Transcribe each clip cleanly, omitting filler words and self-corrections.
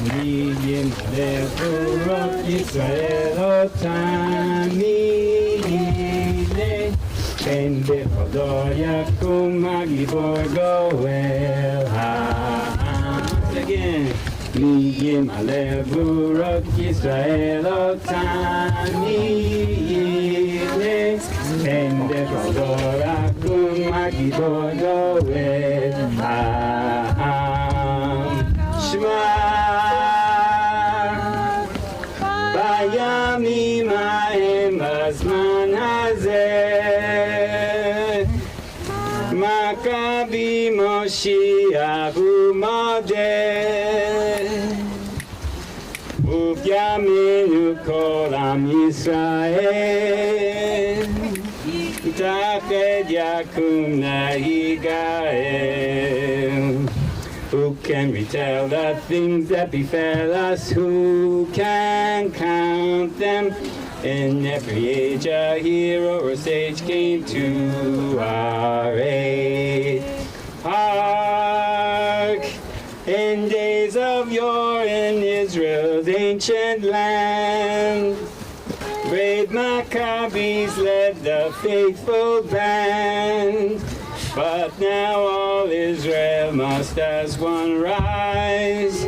Miyim le'urot Yisrael otani Ben bechodo yakum hagibor goel ha'am. Again. Miyim le'urot Yisrael otani Ben bechodo yakum hagibor goel ha'am. Shema Bayamim ha'em b'zman hazeh Maccabi Moshiach u'Modeh U'byaminu kol am Yisrael Tached yakum na'igael. Who can retell the things that befell us? Who can count them? In every age a hero or sage came to our aid. Hark! In days of yore in Israel's ancient land, brave Maccabees led the faithful band. But now all Israel must as one rise,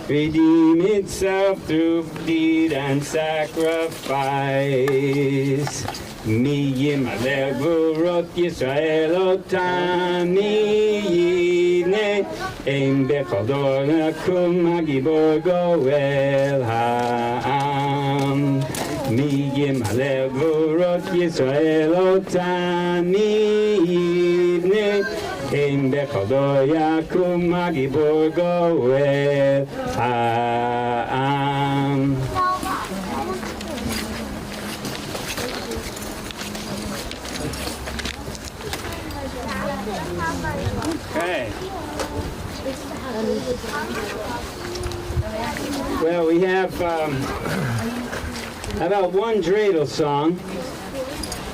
redeem itself through deed and sacrifice. Miyim le'urot Yisrael otani yivnei Ein bechol dor yakum hagibor goel ha'am. Miyim le'urot Yisrael otani yivnei Ein bechol dor yakum hagibor goel ha'am. Okay. Well, we have about one dreidel song.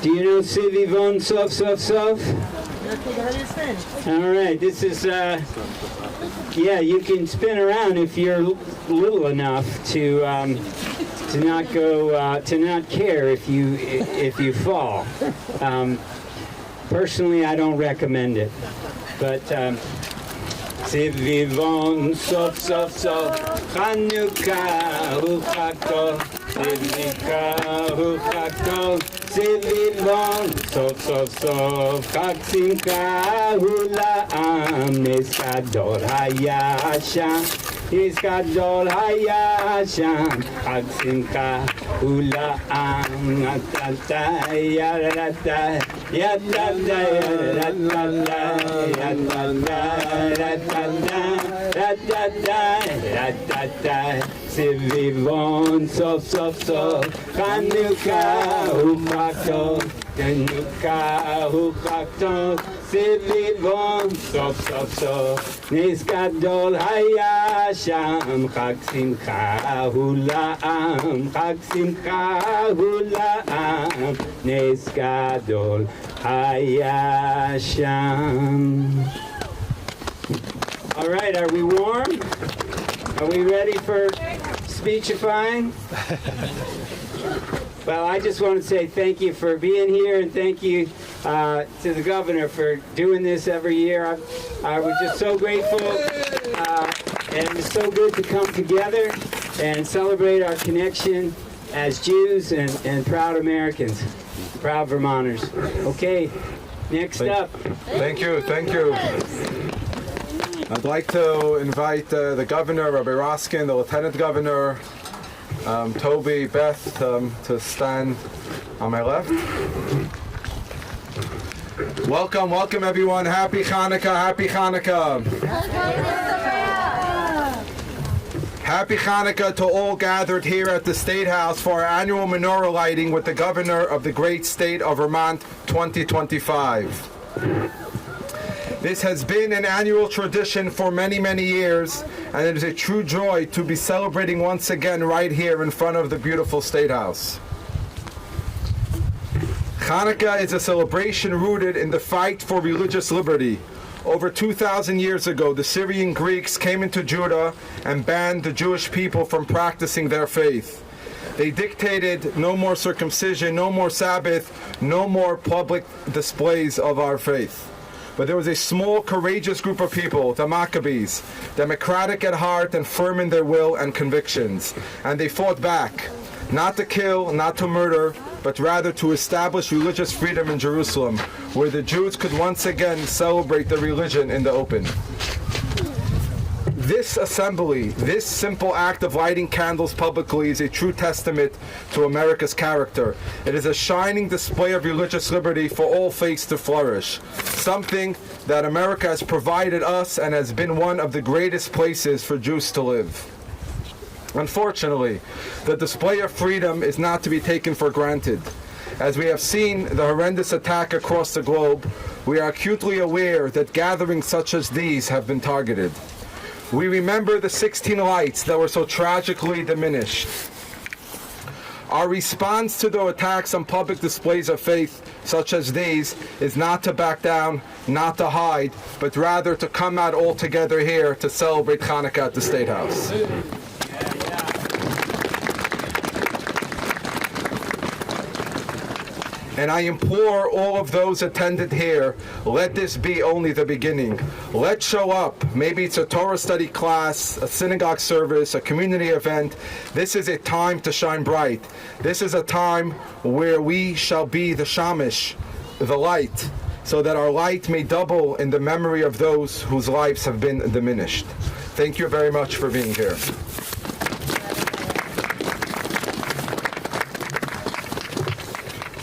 Do you know Sivivon Sof Sof Sof? All right, this is, yeah, you can spin around if you're little enough to not go, to not care if you fall. Personally, I don't recommend it, but Sivivon Sof Sof Sof Chanukah hu Chag Tov Sivivka hu Chag Tov Sivivon Sof Sof Sof Chag Simcha hu La'am Nes Gadol haya sham Nes Gadol haya sham Chag Simcha hu La'am Yatata Yatata Yatata Yatata Sivivon Sof Sof Sof Chanukah hu Chag Tov Chanukah hu Chag Tov Sivivon Sof Sof Sof Nes Gadol haya sham Chag Simcha hu La'am Chag Simcha hu La'am Nes Gadol haya sham. All right, are we warm? Are we ready for speechifying? Well, I just want to say thank you for being here, and thank you to the governor for doing this every year. We're just so grateful, and it's so good to come together and celebrate our connection as Jews and proud Americans, proud Vermonters. Okay, next up. Thank you. I'd like to invite the governor, Rabbi Raskin, the lieutenant governor, Toby, Beth, to stand on my left. Welcome everyone. Happy Hanukkah, happy Hanukkah. Happy Hanukkah to all gathered here at the State House for our annual menorah lighting with the governor of the great state of Vermont 2025. This has been an annual tradition for many, many years, and it is a true joy to be celebrating once again right here in front of the beautiful State House. Hanukkah is a celebration rooted in the fight for religious liberty. Over 2,000 years ago, the Syrian Greeks came into Judah and banned the Jewish people from practicing their faith. They dictated no more circumcision, no more Sabbath, no more public displays of our faith. But there was a small, courageous group of people, the Maccabees, democratic at heart and firm in their will and convictions. And they fought back, not to kill, not to murder, but rather to establish religious freedom in Jerusalem, where the Jews could once again celebrate their religion in the open. This assembly, this simple act of lighting candles publicly is a true testament to America's character. It is a shining display of religious liberty for all faiths to flourish, something that America has provided us and has been one of the greatest places for Jews to live. Unfortunately, the display of freedom is not to be taken for granted. As we have seen the horrendous attack across the globe, we are acutely aware that gatherings such as these have been targeted. We remember the 16 lights that were so tragically diminished. Our response to the attacks on public displays of faith such as these is not to back down, not to hide, but rather to come out all together here to celebrate Hanukkah at the State House. And I implore all of those attended here, let this be only the beginning. Let's show up. Maybe it's a Torah study class, a synagogue service, a community event. This is a time to shine bright. This is a time where we shall be the shamish, the light, so that our light may double in the memory of those whose lives have been diminished. Thank you very much for being here.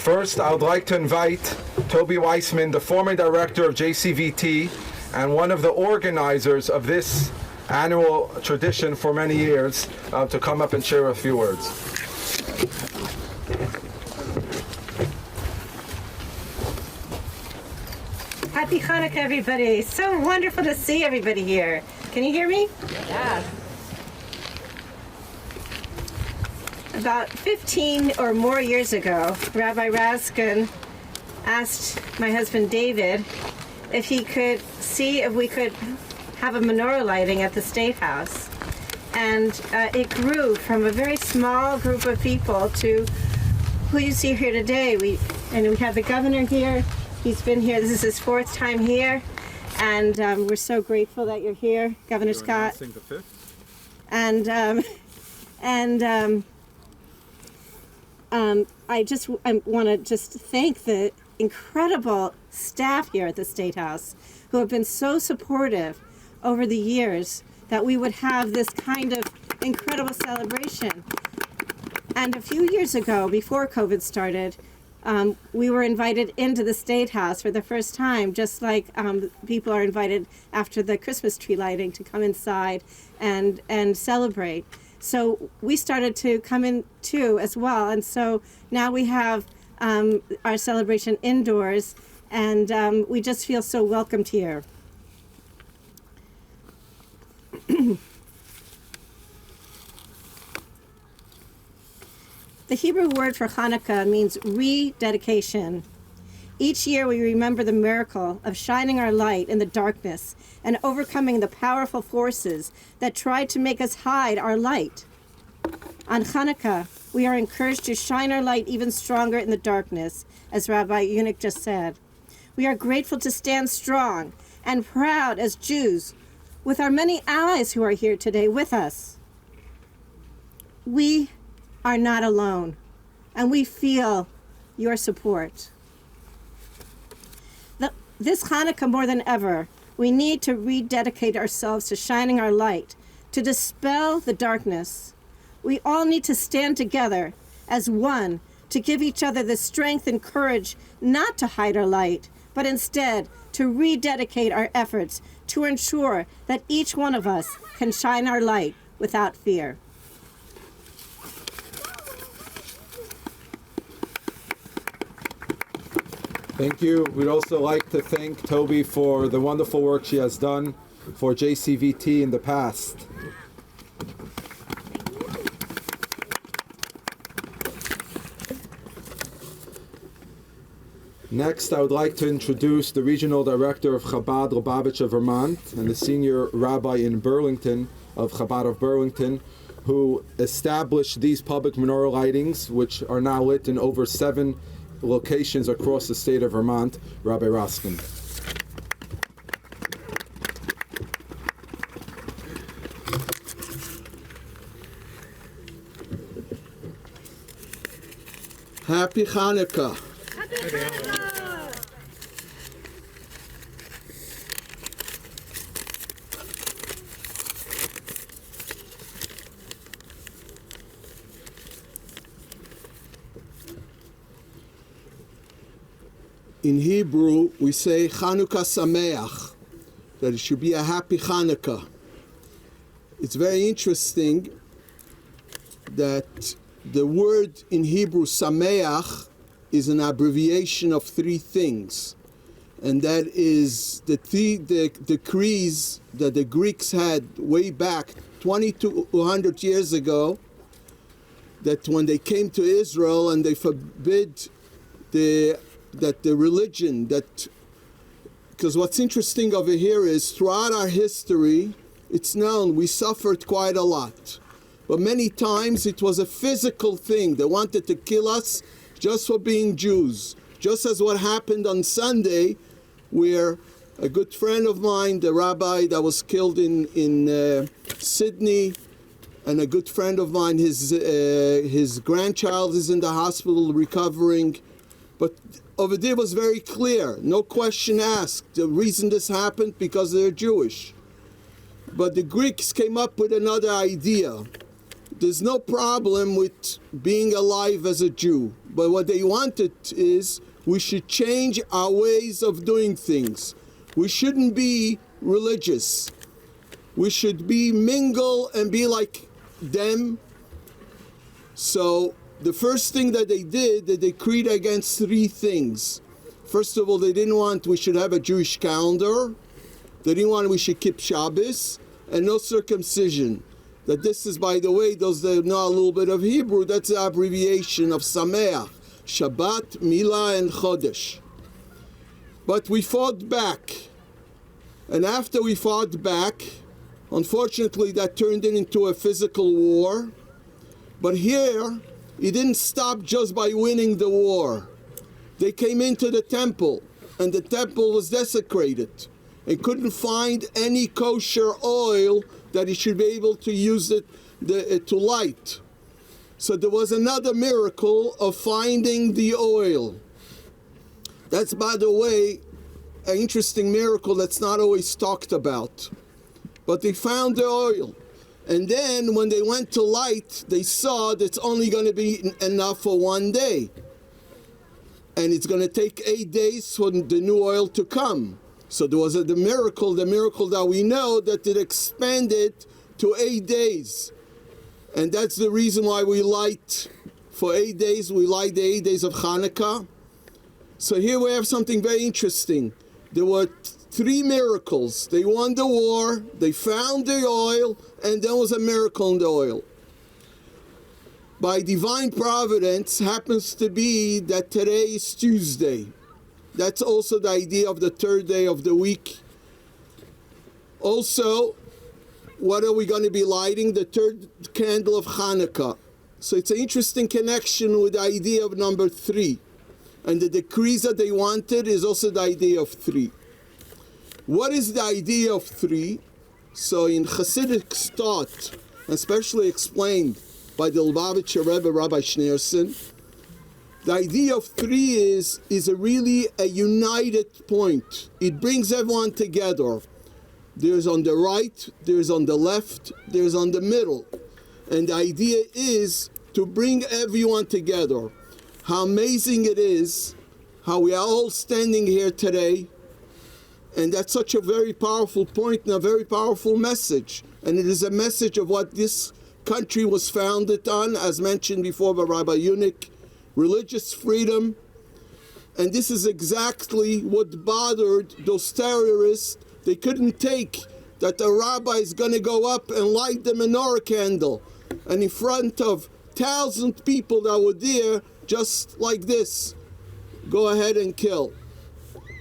First, I would like to invite Toby Weissman, the former director of JCVT and one of the organizers of this annual tradition for many years, to come up and share a few words. Happy Hanukkah, everybody. So wonderful to see everybody here. Can you hear me? Yeah. About 15 or more years ago, Rabbi Raskin asked my husband David if he could see if we could have a menorah lighting at the State House. And it grew from a very small group of people to who you see here today. We have the governor here. He's been here. This is his 4th time here. And we're so grateful that you're here, Governor Scott. The 5th. I want to just thank the incredible staff here at the State House who have been so supportive over the years that we would have this kind of incredible celebration. And a few years ago, before COVID started, we were invited into the State House for the first time, just like people are invited after the Christmas tree lighting to come inside and celebrate. So we started to come in too as well, and so now we have our celebration indoors, and we just feel so welcomed here. The Hebrew word for Hanukkah means rededication. Each year we remember the miracle of shining our light in the darkness and overcoming the powerful forces that tried to make us hide our light. On Hanukkah, we are encouraged to shine our light even stronger in the darkness, as Rabbi Eunuch just said. We are grateful to stand strong and proud as Jews with our many allies who are here today with us. We are not alone, and we feel your support. This Hanukkah, more than ever, we need to rededicate ourselves to shining our light, to dispel the darkness. We all need to stand together as one to give each other the strength and courage not to hide our light, but instead to rededicate our efforts to ensure that each one of us can shine our light without fear. Thank you. We'd also like to thank Toby for the wonderful work she has done for JCVT in the past. Next, I would like to introduce the Regional Director of Chabad Lubavitch of Vermont and the Senior Rabbi in Burlington of Chabad of Burlington, who established these public menorah lightings, which are now lit in over 7 locations across the state of Vermont, Rabbi Raskin. Happy Hanukkah. In Hebrew, we say Chanukah Sameach, that it should be a happy Hanukkah. It's very interesting that the word in Hebrew, Sameach, is an abbreviation of 3 things. And that is the 3 decrees that the Greeks had way back 2,200 years ago, that when they came to Israel and they forbid the religion, because what's interesting over here is throughout our history, it's known we suffered quite a lot. But many times it was a physical thing. They wanted to kill us just for being Jews. Just as what happened on Sunday, where a good friend of mine, the rabbi that was killed in Sydney, and a good friend of mine, his grandchild is in the hospital recovering. But over there was very clear, no question asked. The reason this happened, because they're Jewish. But the Greeks came up with another idea. There's no problem with being alive as a Jew. But what they wanted is we should change our ways of doing things. We shouldn't be religious. We should be mingle and be like them. So the first thing that they did, they decreed against 3 things. First of all, they didn't want we should have a Jewish calendar. They didn't want we should keep Shabbos, and no circumcision. That this is, by the way, those that know a little bit of Hebrew, that's the abbreviation of Sameach, Shabbat, Milah, and Chodesh. But we fought back. And after we fought back, unfortunately that turned into a physical war. But here, it didn't stop just by winning the war. They came into the temple, and the temple was desecrated. And couldn't find any kosher oil that he should be able to use it to light. So there was another miracle of finding the oil. That's, by the way, an interesting miracle that's not always talked about. But they found the oil. And then when they went to light, they saw that it's only going to be enough for 1 day. And it's going to take 8 days for the new oil to come. So there was the miracle that we know, that it expanded to 8 days. And that's the reason why we light for 8 days. We light the 8 days of Hanukkah. So here we have something very interesting. There were 3 miracles. They won the war, they found the oil, and there was a miracle in the oil. By divine providence, happens to be that today is Tuesday. That's also the idea of the 3rd day of the week. Also, what are we going to be lighting? The 3rd candle of Hanukkah. So it's an interesting connection with the idea of number 3. And the decrees that they wanted is also the idea of 3. What is the idea of 3? So in Hasidic thought, especially explained by the Lubavitcher Rebbe, Rabbi Schneerson, the idea of 3 is really a united point. It brings everyone together. There's on the right, there's on the left, there's on the middle. And the idea is to bring everyone together. How amazing it is how we are all standing here today. And that's such a very powerful point and a very powerful message. And it is a message of what this country was founded on, as mentioned before by Rabbi Unick, religious freedom. And this is exactly what bothered those terrorists. They couldn't take that the rabbi is going to go up and light the menorah candle, and in front of 1,000 people that were there, just like this, go ahead and kill.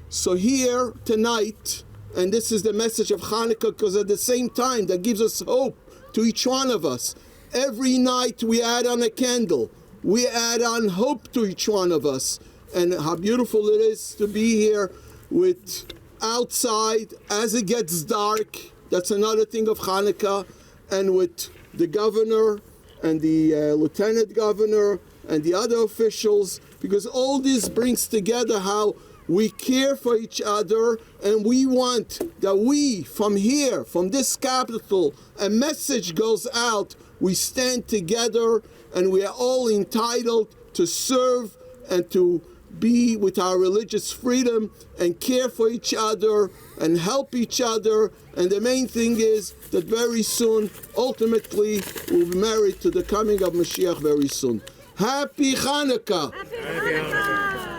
So here tonight, and this is the message of Hanukkah, because at the same time that gives us hope to each one of us. Every night we add on a candle. We add on hope to each one of us. And how beautiful it is to be here with outside as it gets dark. That's another thing of Hanukkah. And with the governor and the lieutenant governor and the other officials, because all this brings together how we care for each other, and we want that we, from here, from this capital, a message goes out. We stand together, and we are all entitled to serve and to be with our religious freedom and care for each other and help each other. And the main thing is that very soon, ultimately, we'll be married to the coming of Mashiach very soon. Happy Hanukkah! Happy Hanukkah!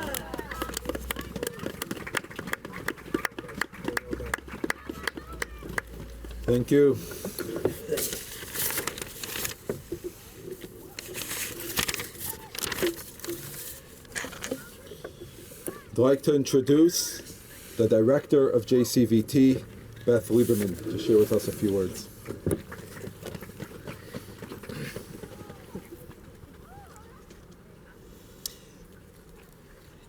Thank you. I'd like to introduce the director of JCVT, Beth Lieberman, to share with us a few words.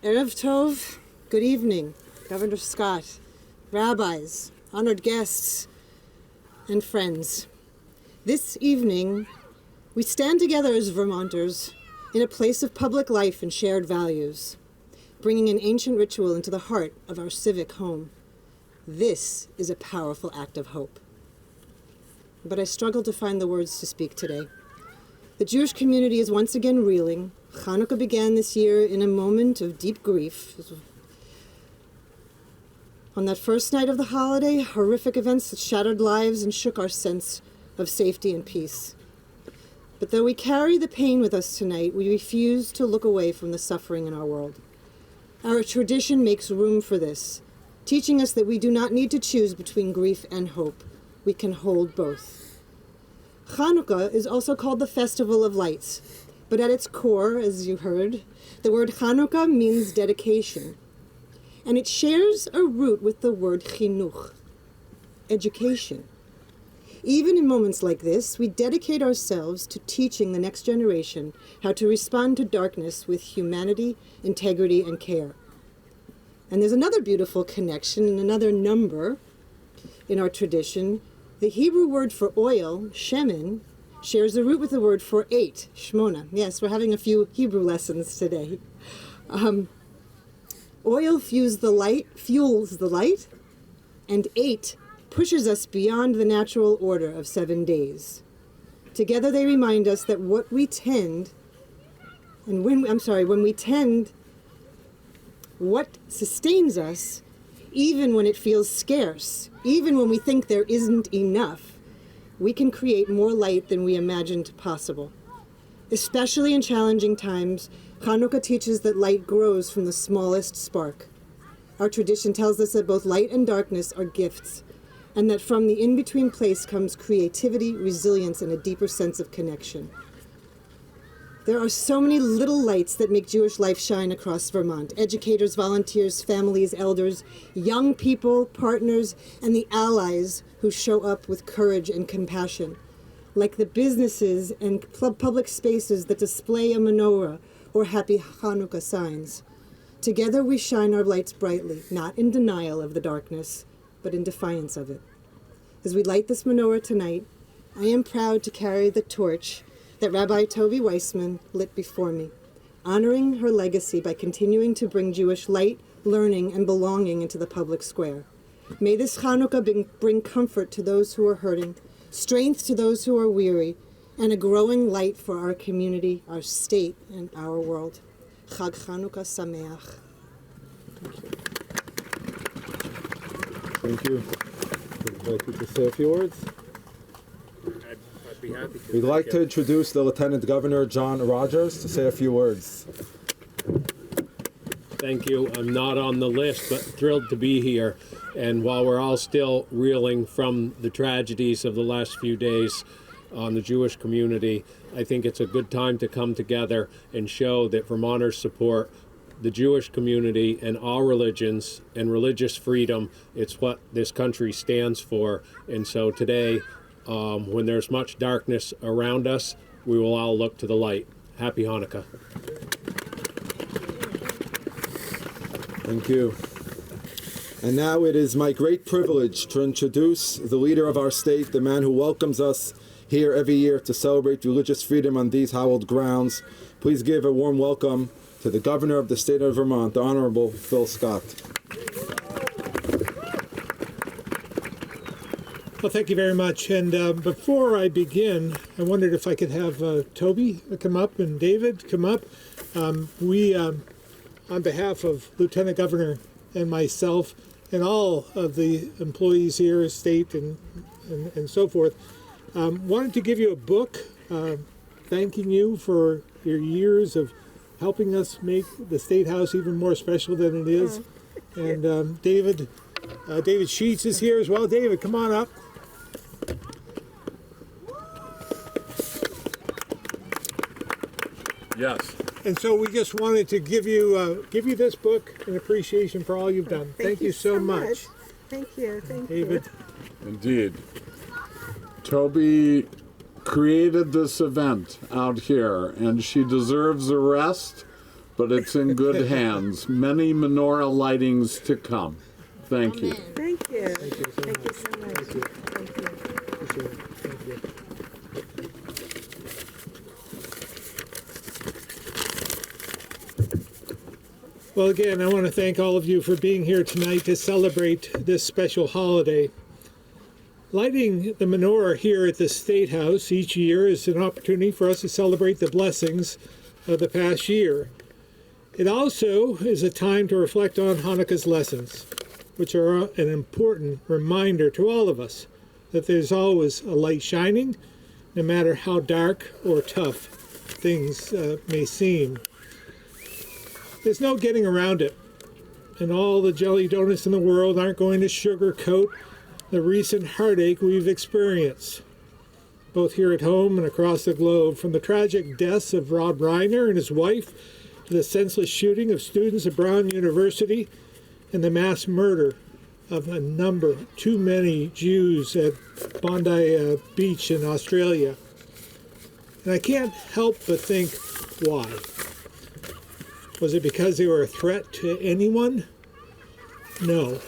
Erev Tov, good evening, Governor Scott, rabbis, honored guests, and friends. This evening, we stand together as Vermonters in a place of public life and shared values, bringing an ancient ritual into the heart of our civic home. This is a powerful act of hope. But I struggle to find the words to speak today. The Jewish community is once again reeling. Hanukkah began this year in a moment of deep grief. On that first night of the holiday, horrific events that shattered lives and shook our sense of safety and peace. But though we carry the pain with us tonight, we refuse to look away from the suffering in our world. Our tradition makes room for this, teaching us that we do not need to choose between grief and hope. We can hold both. Hanukkah is also called the Festival of Lights, but at its core, as you heard, the word Hanukkah means dedication. And it shares a root with the word chinuch, education. Even in moments like this, we dedicate ourselves to teaching the next generation how to respond to darkness with humanity, integrity, and care. And there's another beautiful connection and another number in our tradition. The Hebrew word for oil, shemen, shares a root with the word for 8, shmona. Yes, we're having a few Hebrew lessons today. Oil fuels the light, and 8 pushes us beyond the natural order of 7 days. Together they remind us that when we tend, what sustains us, even when it feels scarce, even when we think there isn't enough, we can create more light than we imagined possible. Especially in challenging times, Hanukkah teaches that light grows from the smallest spark. Our tradition tells us that both light and darkness are gifts, and that from the in-between place comes creativity, resilience, and a deeper sense of connection. There are so many little lights that make Jewish life shine across Vermont. Educators, volunteers, families, elders, young people, partners, and the allies who show up with courage and compassion, like the businesses and public spaces that display a menorah or Happy Hanukkah signs. Together we shine our lights brightly, not in denial of the darkness, but in defiance of it. As we light this menorah tonight, I am proud to carry the torch that Rabbi Tovi Weissman lit before me, honoring her legacy by continuing to bring Jewish light, learning, and belonging into the public square. May this Hanukkah bring comfort to those who are hurting, strength to those who are weary, and a growing light for our community, our state, and our world. Chag Hanukkah Sameach. Thank you. Would you like me to say a few words? I'd be happy to. We'd like to introduce the Lieutenant Governor, John Rogers, to say a few words. Thank you. I'm not on the list, but thrilled to be here. And while we're all still reeling from the tragedies of the last few days on the Jewish community, I think it's a good time to come together and show that Vermonters support the Jewish community and all religions and religious freedom. It's what this country stands for. And so today, when there's much darkness around us, we will all look to the light. Happy Hanukkah. Thank you. And now it is my great privilege to introduce the leader of our state, the man who welcomes us here every year to celebrate religious freedom on these hallowed grounds. Please give a warm welcome to the governor of the state of Vermont, the Honorable Phil Scott. Well, thank you very much. And before I begin, I wondered if I could have Toby come up and David come up. We, on behalf of Lieutenant Governor and myself and all of the employees here, state and so forth, wanted to give you a book thanking you for your years of helping us make the State House even more special than it is. And David Sheets is here as well. David, come on up. Yes. And so we just wanted to give you this book in appreciation for all you've done. Thank you so much. Thank you. Thank David. Indeed. Toby created this event out here, and she deserves a rest, but it's in good hands. Many menorah lightings to come. Thank you. Thank you. Thank you so much. so much. Thank you. Thank you. Appreciate it. Thank you. Well, again, I want to thank all of you for being here tonight to celebrate this special holiday. Lighting the menorah here at the State House each year is an opportunity for us to celebrate the blessings of the past year. It also is a time to reflect on Hanukkah's lessons, which are an important reminder to all of us that there's always a light shining, no matter how dark or tough things may seem. There's no getting around it, and all the jelly donuts in the world aren't going to sugarcoat the recent heartache we've experienced, both here at home and across the globe, from the tragic deaths of Rob Reiner and his wife to the senseless shooting of students at Brown University and the mass murder of a number too many Jews at Bondi Beach in Australia. And I can't help but think, why? Was it because they were a threat to anyone? No.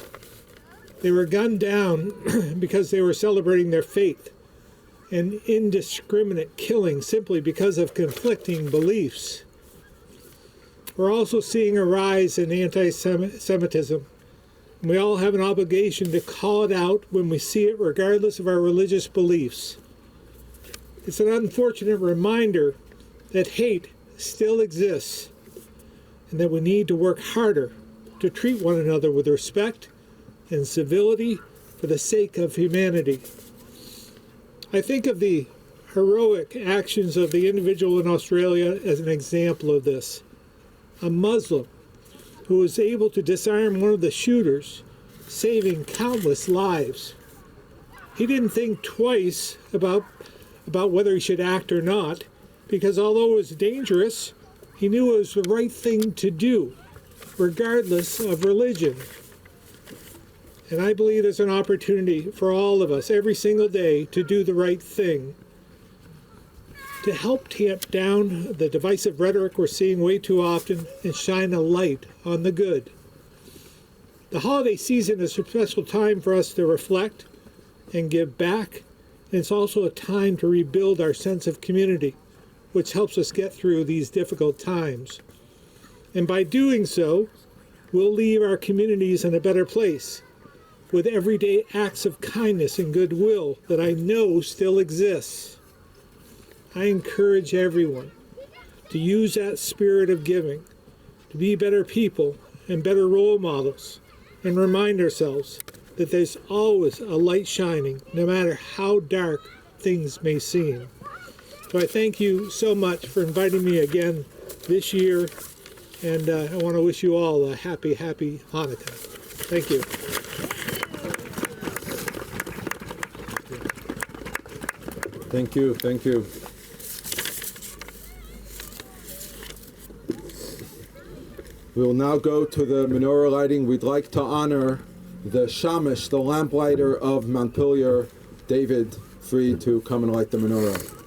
They were gunned down because they were celebrating their faith, and indiscriminate killing simply because of conflicting beliefs. We're also seeing a rise in anti-Semitism. We all have an obligation to call it out when we see it, regardless of our religious beliefs. It's an unfortunate reminder that hate still exists, and that we need to work harder to treat one another with respect and civility for the sake of humanity. I think of the heroic actions of the individual in Australia as an example of this. A Muslim who was able to disarm one of the shooters, saving countless lives. He didn't think twice about whether he should act or not, because although it was dangerous, he knew it was the right thing to do, regardless of religion. And I believe there's an opportunity for all of us every single day to do the right thing, to help tamp down the divisive rhetoric we're seeing way too often and shine a light on the good. The holiday season is a special time for us to reflect and give back, and it's also a time to rebuild our sense of community, which helps us get through these difficult times. And by doing so, we'll leave our communities in a better place, with everyday acts of kindness and goodwill that I know still exists. I encourage everyone to use that spirit of giving, to be better people and better role models, and remind ourselves that there's always a light shining, no matter how dark things may seem. So I thank you so much for inviting me again this year, and I want to wish you all a happy, happy Hanukkah. Thank you. Thank you. Thank you. We will now go to the menorah lighting. We'd like to honor the shamish, the lamplighter of Montpelier, David Free, to come and light the menorah.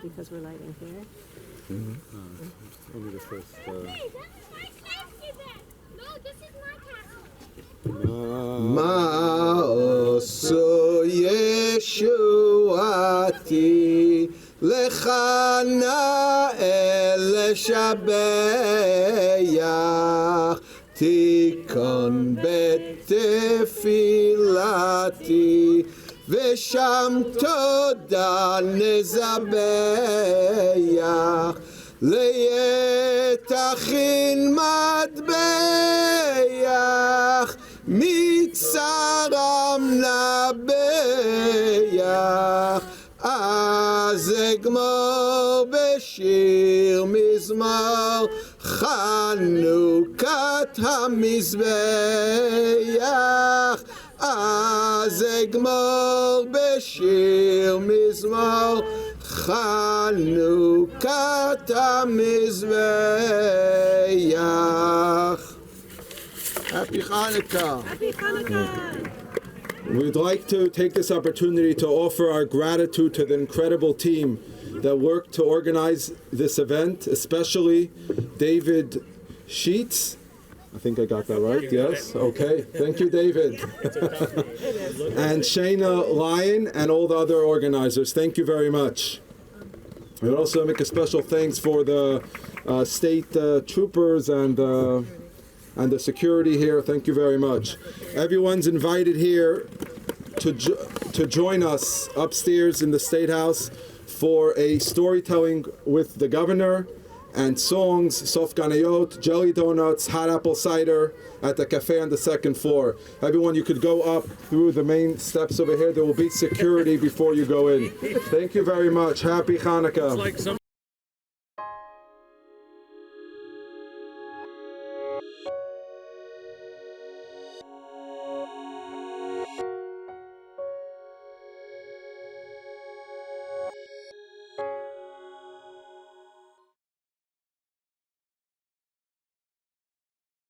Because we're lighting here. Only the first. Hey, that's my casket then. No, this is my casket. Ma'osu Yeshuati Lechana El Shabeach Tikon Betefilati ושם תודה נזבח ליתכין מטבח מצרם נבח אז אגמור בשיר מזמור חנוכת המזבח אז אגמור בשיר מזמור חנוכת המזבח. Happy Hanukkah. Happy Hanukkah. We'd like to take this opportunity to offer our gratitude to the incredible team that worked to organize this event, especially David Sheets. I think I got that right, yes? Okay, thank you, David. And Shayna Lyon and all the other organizers, thank you very much. We'd also make a special thanks for the state troopers and the security here, thank you very much. Everyone's invited here to join us upstairs in the State House for a storytelling with the governor, and songs, sof ganayot, jelly donuts, hot apple cider at the cafe on the second floor. Everyone, you could go up through the main steps over here. There will be security before you go in. Thank you very much. Happy Hanukkah.